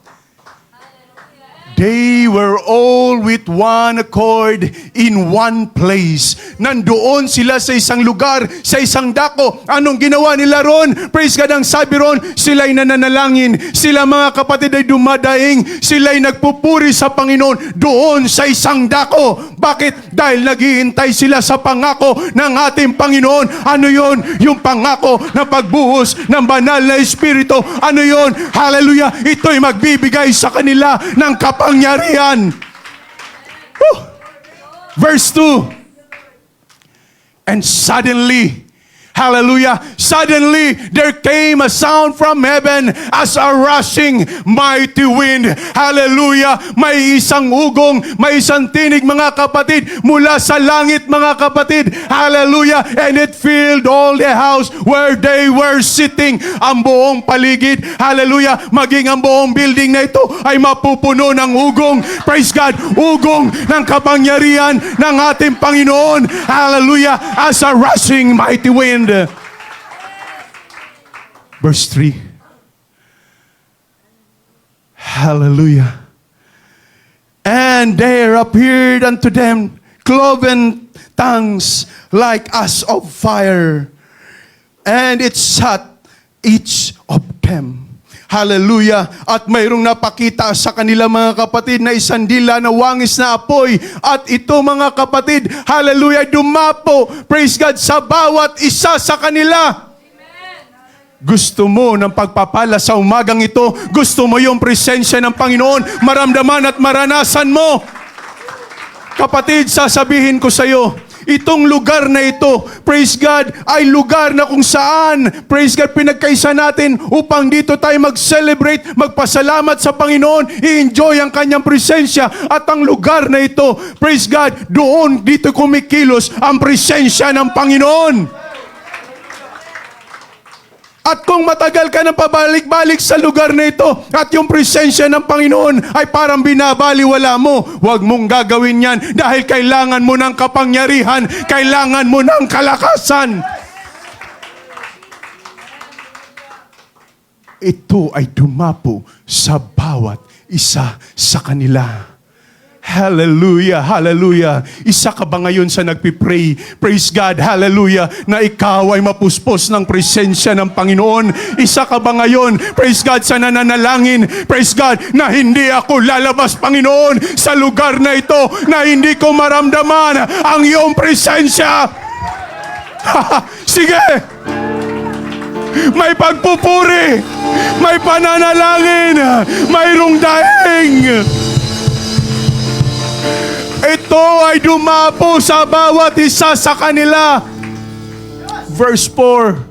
S2: They were all with one accord in one place. Nandoon sila sa isang lugar, sa isang dako. Anong ginawa nila ron? Praise God, ang sabi ron, sila'y nananalangin. Sila mga kapatid ay dumadaing. Sila'y nagpupuri sa Panginoon doon sa isang dako. Bakit? Dahil naghihintay sila sa pangako ng ating Panginoon. Ano yon? Yung pangako na pagbuhos ng banal na Espiritu. Ano yon? Hallelujah! Ito'y magbibigay sa kanila ng kapangyarihan. Woo! Verse 2. And suddenly, hallelujah, suddenly there came a sound from heaven as a rushing mighty wind. Hallelujah, may isang ugong, may isang tinig mga kapatid mula sa langit mga kapatid. Hallelujah, and it filled all the house where they were sitting. Ang buong paligid, hallelujah, maging ang buong building na ito ay mapupuno ng ugong. Praise God, ugong ng kapangyarihan ng ating Panginoon. Hallelujah, as a rushing mighty wind. Verse 3. Hallelujah. And there appeared unto them cloven tongues like as of fire, and it sat each of them. Hallelujah. At mayroong napakita sa kanila mga kapatid na isang dila na wangis na apoy. At ito mga kapatid, hallelujah, dumapo, praise God, sa bawat isa sa kanila. Gusto mo ng pagpapala sa umagang ito? Gusto mo yung presensya ng Panginoon maramdaman at maranasan mo? Kapatid, sasabihin ko sa iyo, itong lugar na ito, praise God, ay lugar na kung saan, praise God, pinagkaisa natin upang dito tayo mag-celebrate, magpasalamat sa Panginoon, i-enjoy ang kanyang presensya. At ang lugar na ito, praise God, doon dito kumikilos ang presensya ng Panginoon. At kung matagal ka nang pabalik-balik sa lugar na ito at yung presensya ng Panginoon ay parang binabaliwala mo, huwag mong gagawin yan dahil kailangan mo ng kapangyarihan, kailangan mo ng kalakasan. Ito ay dumapo sa bawat isa sa kanila. Hallelujah, hallelujah. Isa ka ba ngayon sa nagpipray? Praise God, hallelujah, na ikaw ay mapuspos ng presensya ng Panginoon. Isa ka ba ngayon, praise God, sa nananalangin? Praise God, na hindi ako lalabas, Panginoon, sa lugar na ito, na hindi ko maramdaman ang iyong presensya. Sige! May pagpupuri, may pananalangin, mayroong daing. Ito ay dumapo sa bawat isa sa kanila. Verse 4.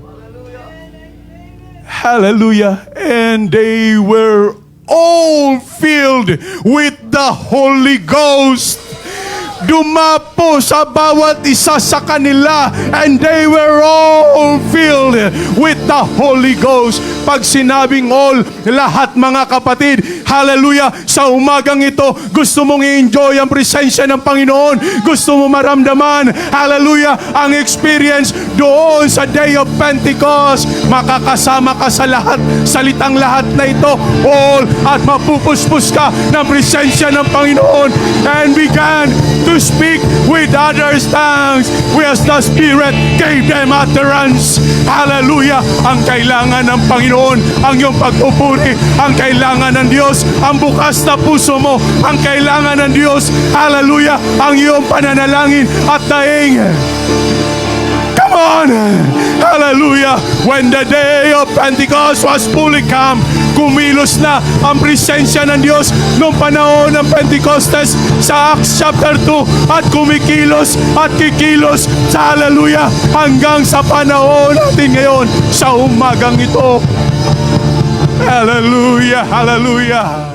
S2: Hallelujah. And they were all filled with the Holy Ghost. Dumapo sa bawat isa sa kanila, and they were all filled with the Holy Ghost. Pag sinabing all, lahat mga kapatid, hallelujah, sa umagang ito, gusto mong i-enjoy ang presensya ng Panginoon, gusto mo maramdaman, hallelujah, ang experience doon sa Day of Pentecost, makakasama ka sa lahat, salitang lahat na ito, all, at mapupuspos ka ng presensya ng Panginoon, and began to speak with others' tongues, as the Spirit gave them utterance. Hallelujah! Ang kailangan ng Panginoon, ang iyong pagpupuri, ang kailangan ng Diyos, ang bukas na puso mo, ang kailangan ng Diyos, hallelujah, ang iyong pananalangin at daing. Come on! Hallelujah! When the day of Pentecost was fully come, kumilos na ang presensya ng Diyos noong panahon ng Pentecostes sa Acts chapter 2 at kumikilos at kikilos sa hallelujah hanggang sa panahon natin ngayon sa umagang ito. Hallelujah! Hallelujah!